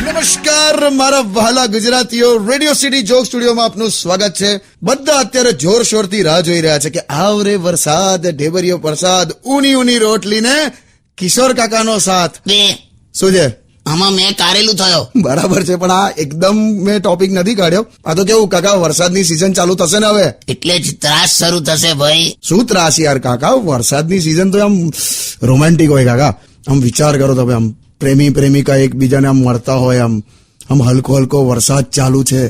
નમસ્કાર મારા વહાલા ગુજરાતીઓ, રેડિયો સિટી જોક સ્ટુડિયોમાં આપનું સ્વાગત છે. બધા અત્યારે જોરશોરથી રાહ જોઈ રહ્યા છે કે આવરે વરસાદ, ઢેબરિયો પ્રસાદ, ઊની ઊની રોટલી ને કિશોર કાકાનો સાથ. શું છે આમાં મેં કારેલું થયો. બરાબર છે, પણ આ એકદમ મેં ટોપિક નથી કાઢ્યો. આ તો કેવું કાકા, વરસાદની સિઝન ચાલુ થશે ને હવે, એટલે જ ત્રાસ શરૂ થશે ભાઈ. શું ત્રાસ યાર કાકા, વરસાદની સિઝન તો આમ રોમેન્ટિક હોય કાકા. આમ વિચાર કરો તમે, આમ પ્રેમી પ્રેમિકા એકબીજાને આમ મળતા હોય, આમ હલકો હલકો વરસાદ ચાલુ છે,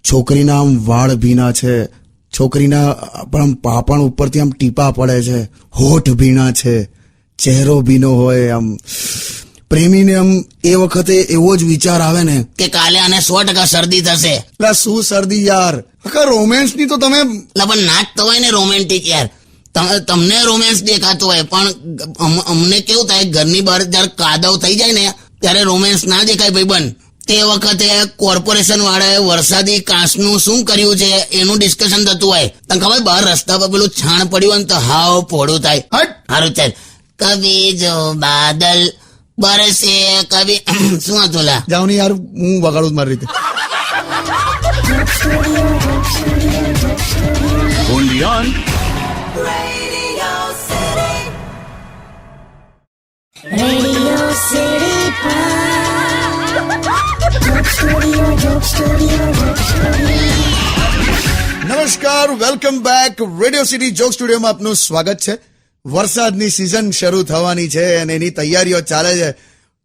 છોકરીના આમ વાળ ભીના છે, છોકરીના પણ આમ પાપણ ઉપરથી આમ ટીપા પડે છે, હોઠ ભીના છે, ચહેરો ભીનો હોય. આમ પ્રેમીને આમ એ વખતે એવો જ વિચાર આવે ને કે કાલે આને 100% શરદી થશે. એટલે શું શરદી યાર, આખા રોમેન્સ ની તો તમે પણ નાચ તો હોય ને રોમેન્ટિક યાર. તમને રોમેન્સ દેખાતો હોય, પણ અમને કેવું થાય, ઘરની બહાર જયારે કાદવ થઈ જાય ને ત્યારે રોમેન્સ ના દેખાય ભાઈબંધ. તે વખતે કોર્પોરેશન વાળાએ વરસાદી કાંસનું શું કર્યું છે એનું ડિસ્કશન થતું હોય. તને ખબર, બહાર રસ્તા પર પેલું છાણ પડ્યું હોય ને તો હાવ પોડું થાય. સારું ચાલ. કભી જો બાદલ બરસે કભી શું હતું લા, જાવ ને યાર, હું વગાડું મારી રીતે. નમસ્કાર, welcome back. Radio city joke સ્ટુડિયોમાં આપનું સ્વાગત છે. વરસાદની સિઝન શરૂ થવાની છે અને એની તૈયારીઓ ચાલે છે.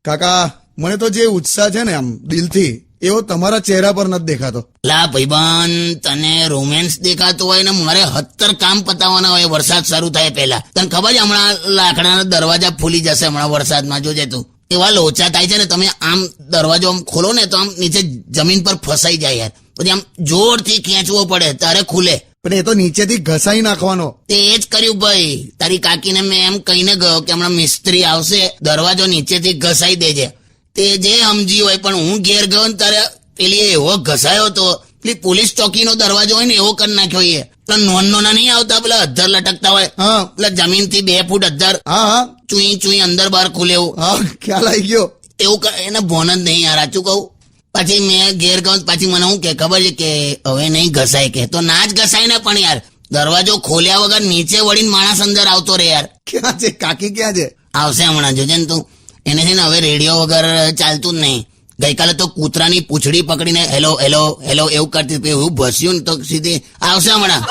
કાકા, મને તો જે ઉત્સાહ છે ને આમ દિલથી, એવો તમારા ચહેરા પર નથી દેખાતો. લા ભાઈબંધ, તને રોમેન્સ દેખાતો હોય ને મારે 70 કામ પતાવવાના હોય વરસાદ શરૂ થાય પહેલા. તને ખબર છે, હમણાં લાકડાના દરવાજા ફૂલી જશે હમણાં વરસાદમાં, જોજે તું. એવા લોચા થાય છે ને, તમે આમ દરવાજો આમ ખોલો ને તો આમ નીચે જમીન પર ફસાઈ જાય યાર. પછી આમ જોરથી ખેંચવો પડે ત્યારે ખુલે. પણ એ તો નીચેથી ઘસાઈ નાખવાનો. તે એ જ કર્યું ભાઈ. તારી કાકીને મેં એમ કહીને ગયો કે હમણાં મિસ્ત્રી આવશે, દરવાજો નીચેથી ઘસાઈ દેજે. તે જે સમજી હોય, પણ હું ઘેર ગયો ને ત્યારે પેલી એવો ઘસાયો તો, પેલી પોલીસ ચોકીનો દરવાજો હોય ને એવો કરી નાખ્યો. એ પેલા નોના નહીં આવતા, પેલા અધ્ધર લટકતા હોય, પેલા જમીન થી 2 ફૂટ અધ્ધર, ચુઈ ચુઈ અંદર બહાર ખુલે એવું. ખ્યાલ આવી ગયો. એવું એને ભોન જ નહીં યાર, સાચું કહું. પછી મેં ઘેર ગયો, પછી મને શું કે ખબર છે કે હવે નહીં ઘસાય, કે તો ના જ ઘસાય ને. પણ યાર દરવાજો ખોલ્યા વગર નીચે વળીને માણસ અંદર આવતો રે યાર. ક્યાં છે કાકી, ક્યાં છે? આવશે હમણાં, જોજે ને તું. એને છે ને હવે રેડિયો વગર ચાલતું જ નહીં. ગઈકાલે તો કૂતરાની પૂંછડી પકડીને હેલો હેલો હેલો એવું કરતી, એવું ભસ્યું ને તો સીધી આવશે હમણાં.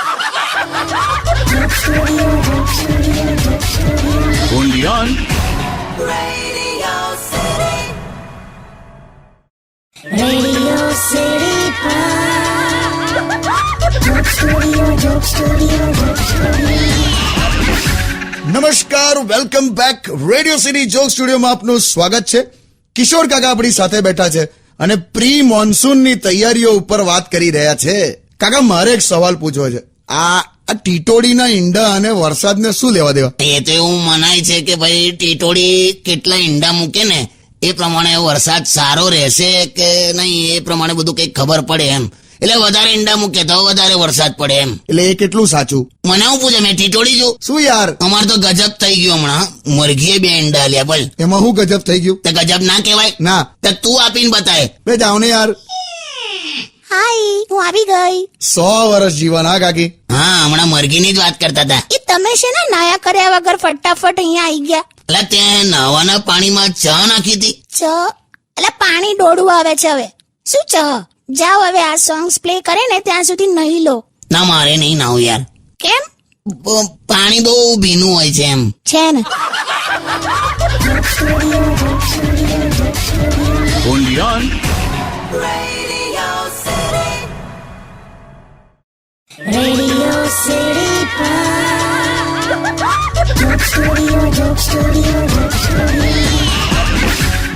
નમસ્કાર, welcome back. Radio city joke સ્ટુડિયોમાં આપનું સ્વાગત છે. કિશોર કાકા આપણી સાથે બેઠા છે અને પ્રી મોન્સૂનની તૈયારીઓ ઉપર વાત કરી રહ્યા છે. કાકા, મારે એક સવાલ પૂછવો છે. આ ટીટોડીના ઈંડા અને વરસાદને શું લેવા દેવા? એ તો એવું મનાય છે કે ભાઈ ટીટોડી કેટલા ઈંડા મૂકે ને એ પ્રમાણે વરસાદ સારો રહેશે કે નહીં, એ પ્રમાણે બધું કઈ ખબર પડે એમ. એટલે વધારે ઈંડા મૂકે તો વધારે વરસાદ પડે એમ. એટલે એ કેટલું સાચું? મને હું પૂછે, મેં ટીટોડી છું. શું યાર, અમારે તો ગજબ થઈ ગયું હમણાં. મરઘીએ 2 ઈંડા આલ્યા. બોલ, એમાં શું ગજબ થઈ ગયું? તે ગજબ ના કહેવાય? ના. તો તું આપીને બતાય. બે જાઓ ને યાર. હાય, હું આવી ગઈ. 100 વર્ષ જીવન. હા કાકી. હા, હમણાં મરઘીની જ વાત કરતા હતા. એ તમે છે ને નાયા કર્યા વગર ફટાફટ અહીંયા આવી ગયા. એટલે ત્યાં નહાવાના પાણીમાં ચા નાખી હતી. એટલે પાણી ડોળું આવે છે હવે. શું જાઓ હવે, આ સોંગ્સ પ્લે કરે ને ત્યાં સુધી નહીં લો. ના, મારે નહીં નાવું યાર. કેમ? પાણી બહુ ભીનું હોય છે એમ. છે ને.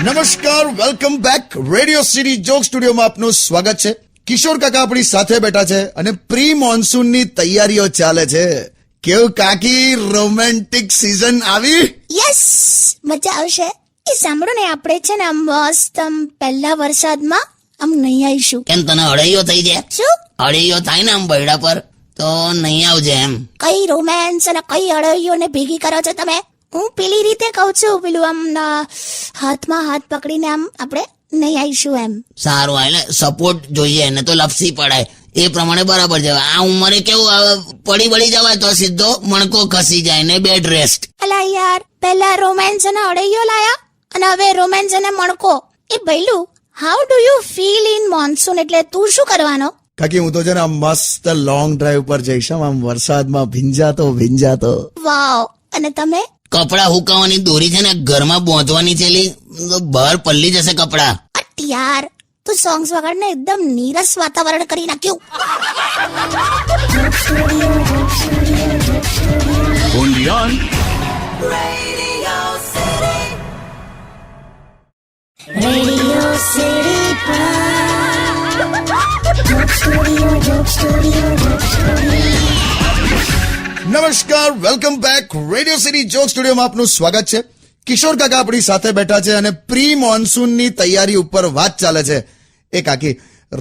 નમસ્કાર, welcome back. Radio city joke સ્ટુડિયોમાં આપનું સ્વાગત છે. કિશોર કાકા આપણી સાથે બેઠા છે અને પ્રી મોન્સૂનની તૈયારીઓ ચાલે છે. કેવું કાકી, રોમેન્ટિક સિઝન આવી? યસ, મજા આવશે. એ સાંભળો ને, આપણે છે ને મસ્ત પહેલા વરસાદમાં આમ નહીં આવીશું. કેમ, તને અળૈયો થઈ જાય? શું અળૈયો થાય ને આમ બૈડા પર, તો તો નહીં આવજે એમ. કઈ રોમેન્સ અને કઈ અડઈઓને ભેગી કરો છો તમે? હું પેલી રીતે કહું છું, પેલું આમ હાથમાં હાથ પકડીને આમ આપણે નહીં આવીશું એમ. સારું એટલે સપોર્ટ જોઈએ ને તો લપસી પડાય એ પ્રમાણે બરાબર છે. આ ઉંમરે કેવું પડી બળી જવાય તો સીધો મણકો ખસી જાય ને બેડ રેસ્ટ. અલા યાર, પહેલા રોમેન્સ અને અડઈઓ લાયા અને હવે રોમેન્સ અને મણકો. એ ભઈલું, how do you feel in monsoon? એટલે તું શું કરવાનો? કાકી હું તો છે ને આમ મસ્ત લોંગ ડ્રાઈવ પર જઈશ, આમ વરસાદમાં ભીંજાતો. વાવ. અને તમે? કપડા હુકાવાની દોરી છે ને ઘરમાં બોંધવાની છે, બહાર પલ્લી જશે કપડા. અટ યાર, તું સોંગ્સ વગાડને એકદમ નીરસ વાતાવરણ કરી નાખ્યું. રેડિયો સિટી નમસ્કાર, welcome back. Radio city joke સ્ટુડિયોમાં આપનું સ્વાગત છે. કિશોર કાકા આપણી સાથે બેઠા છે અને પ્રી મોન્સૂનની તૈયારી ઉપર વાત ચાલે છે. એ કાકી,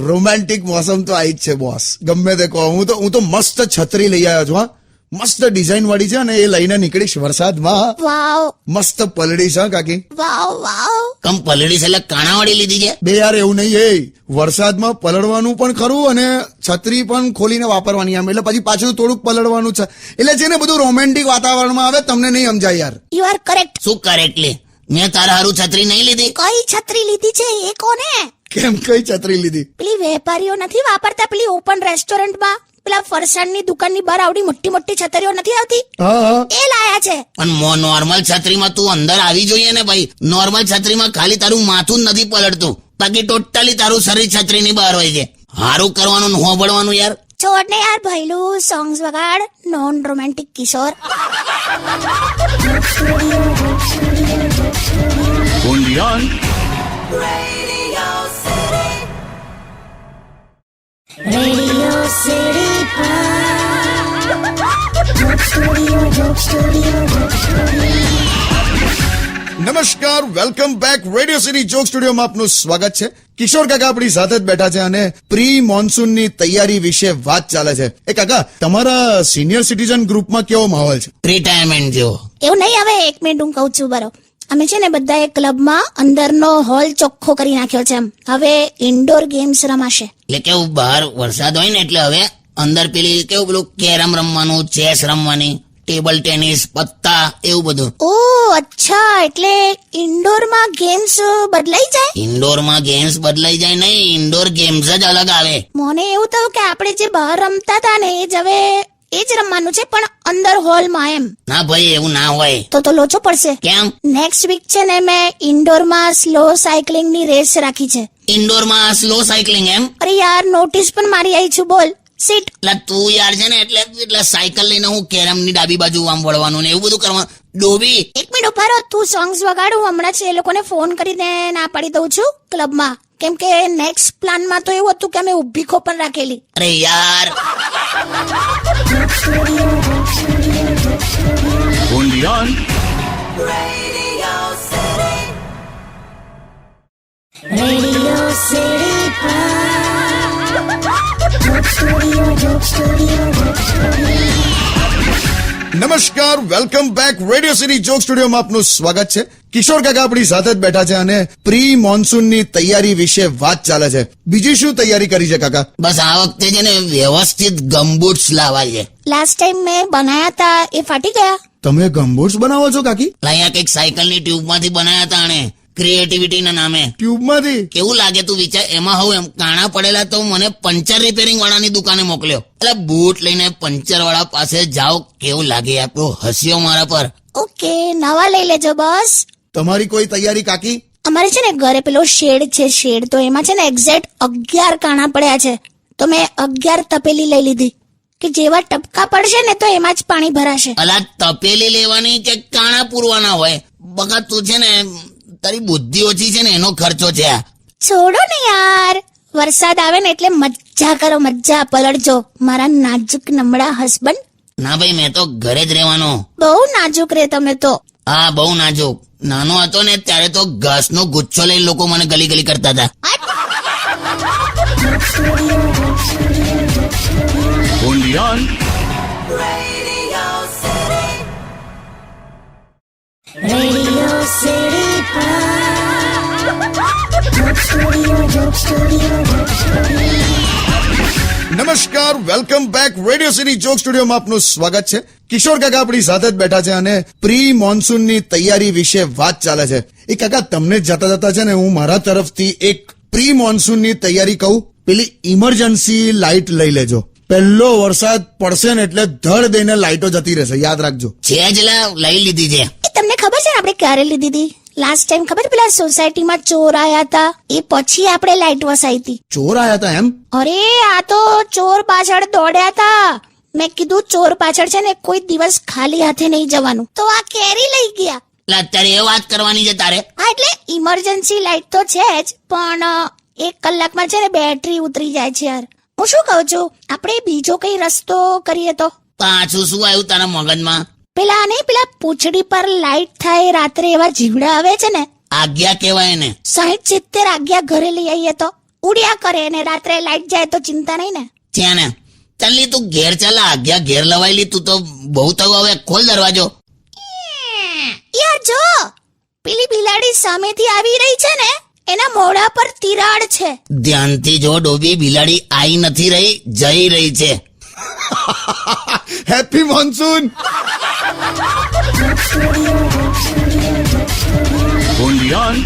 રોમેન્ટિક મોસમ તો આવી જ છે બોસ, ગમે તે કહો. હું તો મસ્ત છત્રી લઈ આવ્યો છું. હા, મસ્ત ડિઝાઇન વાળી છે અને એ લઈને નીકળીશ વરસાદમાં. વાવ મસ્ત પલડીશ. હા કાકી, વાવ વાવ. કમ પલડી છે એટલે કાણાવાળી લીધી છે? બે યાર એવું નહીં. વરસાદમાં પલળવાનું પણ ખરું અને છત્રી પણ ખોલીને વાપરવાની આમ, એટલે પછી પાછું થોડુંક પલળવાનું છે. એટલે છે ને બધું રોમેન્ટિક વાતાવરણમાં આવે. તમને નહીં સમજાય યાર. You are correct. શું કરેક્ટલી? મેં તારા હારું છત્રી નહીં લીધી? કઈ છત્રી લીધી છે એ કોને? કેમ, કઈ છત્રી લીધી? પેલી વેપારીઓ નથી વાપરતા, પેલી ઓપન રેસ્ટોરન્ટમાં પેલા ફરસાણની દુકાનની બહાર આવડી મોટી મોટી છત્રીઓ નથી આવતી, હા, એ લાયા છે. પણ નોર્મલ છત્રીમાં તું અંદર આવી જોઈએ ને ભાઈ. નોર્મલ છત્રીમાં ખાલી તારું માથું જ નથી પલળતું, બાકી ટોટલી તારું શરીર છત્રીની બહાર હોય છે. હારું કરવાનું હોબળવાનું યાર. છોડ ને યાર ભઈલું, સોંગ્સ વગાડ. નોન રોમેન્ટિક કિશોર. રેડિયો સિટી નમસ્કાર, welcome back. Radio city joke સ્ટુડિયોમાં આપનું સ્વાગત છે. કિશોર કાકા આપણી સાથે જ બેઠા છે અને પ્રી મોન્સૂનની તૈયારી વિશે વાત ચાલે છે. એ કાકા, તમારા સિનિયર સિટીઝન ગ્રુપમાં કેવો માહોલ છે? રિટાયરમેન્ટ જેવો. એવું નહીં, હવે એક મિનિટ હું કહું છું. બરો, અમે છે ને બધા એક ક્લબમાં અંદરનો હોલ ચોખ્ખો કરી નાખ્યો છે. હવે ઇન્ડોર ગેમ્સ રમાશે. એટલે કેવું, બહાર વરસાદ હોય ને એટલે હવે અંદર પેલી કેવું પેલું કેરમ રમવાનું, ચેસ રમવાની, ટેબલ ટેનિસ, પત્તા, એવું બધું. ઓ અચ્છા, એટલે ઇન્ડોરમાં ગેમ્સ બદલાઈ જાય? ઇન્ડોરમાં ગેમ્સ બદલાઈ જાય નહીં, ઇન્ડોર ગેમ્સ જ અલગ આવે. મને એવું થયું કે આપણે જે બહાર રમતા હતા ને એ જ હવે એ જ રમવાનું છે, પણ અંદર હોલમાં એમ. ના ભાઈ, એવું ના હોય. તો લોચો પડશે. કેમ? નેક્સ્ટ વીક છે ને મેં ઇન્ડોરમાં સ્લો સાયકલિંગની રેસ રાખી છે. ઇન્ડોરમાં સ્લો સાયકલિંગ એમ? અરે યાર, નોટિસ પણ મારી આવી છું. બોલ સીટ. એટલે તું યાર છે ને એટલે સાયકલ લઈને હું કેરમની ડાબી બાજુ આમ વળવાનું ને એવું બધું કરવાનું. ડોબી, એક મિનિટ ઉભા રહો, તું સોંગ્સ વગાડું. હમણાં જ એ લોકોને ફોન કરીને ના પાડી દઉં છું ક્લબમાં, કેમ કે નેક્સ્ટ પ્લાનમાં તો એવું હતું કે અમે ઊભી ખો પણ રાખેલી. અરે યાર. રેડિયો નમસ્કાર, welcome back. Radio city joke સ્ટુડિયોમાં આપનું સ્વાગત છે. કિશોર કાકા આપણી સાથે જ બેઠા છે અને પ્રી મોન્સૂનની તૈયારી વિશે વાત ચાલે છે. બીજી શું તૈયારી કરી છે કાકા? બસ આ વખતે છે ને વ્યવસ્થિત ગમબૂટ્સ લાવવા છે. લાસ્ટ ટાઈમ મેં બનાયા હતા એ ફાટી ગયા. તમે ગમબૂટ્સ બનાવો છો કાકી? અહીંયા કઈક સાયકલની ટ્યુબમાંથી બનાયા હતા અને ક્રિએટિવિટીના નામે. ટ્યુબમાંથી? કેવું લાગે તું વિચાર. એમાં હવે એમ કાણા પડેલા તો મને પંચર રિપેરિંગ વાળાની દુકાને મોકલ્યો. એટલે બૂટ લઈને પંચર વાળા પાસે જાઓ, કેવું લાગે આપણો હસ્યો મારા પર. ઓકે, નવા લઈ લેજો બસ. તમારી કોઈ તૈયારી કાકી? અમારે છે ને ઘરે પેલો શેડ છે, શેડ તો એમાં છે ને એક્ઝેક્ટ 11 કાણા પડ્યા છે, તો મેં 11 તપેલી લઈ લીધી કે જેવા ટપકા પડશે ને તો એમાં જ પાણી ભરાશે. અલા તપેલી લેવાની કે કાણા પૂરવાના હોય? બગા તું છે ને તારી બુદ્ધિ ઓછી છે ને એનો ખર્ચો છે આ. છોડો ને યાર, વરસાદ આવે ને એટલે મજા કરો, મજા પલળજો મારા નાજુક નમળા હસબન્ડ. ના ભાઈ, મેં તો ઘરે જ રહેવાનો. બહુ નાજુક રે તમે તો. હા, બહુ નાજુક. નાનો હતો ને ત્યારે તો ઘાસનો ગુચ્છો લઈને લોકો મને ગલી ગલી કરતા હતા. હટ! રેડિયો સિટી જોક સ્ટુડિયો નમસ્કાર, welcome back. Radio city joke સ્ટુડિયોમાં આપનું સ્વાગત છે. કિશોર કાકા આપણી સાથે જ બેઠા છે અને પ્રી મોન્સૂનની તૈયારી વિશે વાત ચાલે છે. એ કાકા, તમને જતા જતા છે ને હું મારા તરફથી એક પ્રી મોન્સૂનની તૈયારી કહું. પેલી ઇમરજન્સી લાઇટ લઈ લેજો. પહેલો વરસાદ પડશે ને એટલે ધડ દઈને લાઇટો જતી રહેશે, યાદ રાખજો. છે જ લા, લઈ લીધી છે. એ તમને ખબર છે ને આપણે ક્યારે લીધી હતી? લાસ્ટ ટાઈમ ખબર છે, પેલા સોસાયટીમાં ચોર આયા હતા એ પછી આપણે લાઈટ વસાઈ હતી. ચોર આયા હતા એમ? અરે આ તો ચોર પાછળ દોડ્યા હતા. મેં કીધું ચોર પાછળ છે ને કોઈ દિવસ ખાલી હાથે નહીં જવાનું, તો આ કેરી લઈ ગયા. લા, અત્યારે એ વાત કરવાની છે તારે? હા, એટલે ઇમરજન્સી લાઈટ તો છે જ, પણ 1 કલાકમાં છે ને બેટરી ઉતરી જાય છે યાર. હું શું કહું છું, આપણે બીજો કઈ રસ્તો કરીએ તો? પાછું શું આવ્યું તારા મગજમાં? પેલા પૂંછડી પર લાઈટ થાય રાત્રે, એવા જીવડા આવે છે ને, આજ્ઞા કહેવાય ને. 60-70 આજ્ઞા ઘરે લઈ આવીએ તો ઉડ્યા કરે ને રાત્રે લાઈટ જાય તો ચિંતા નહીં ને. છે ને. ચાલી તું ઘેર ચાલા, આજ્ઞા ઘેર લવાયેલી. તું તો બહુ થયું, હવે ખોલ દરવાજો. યાર જો, પેલી બિલાડી સામેથી આવી રહી છે ને, એના મોઢા પર તિરાડ છે. ધ્યાનથી જો ડોબી, બિલાડી આઈ નથી રહી, જઈ રહી છે. Happy monsoon. only on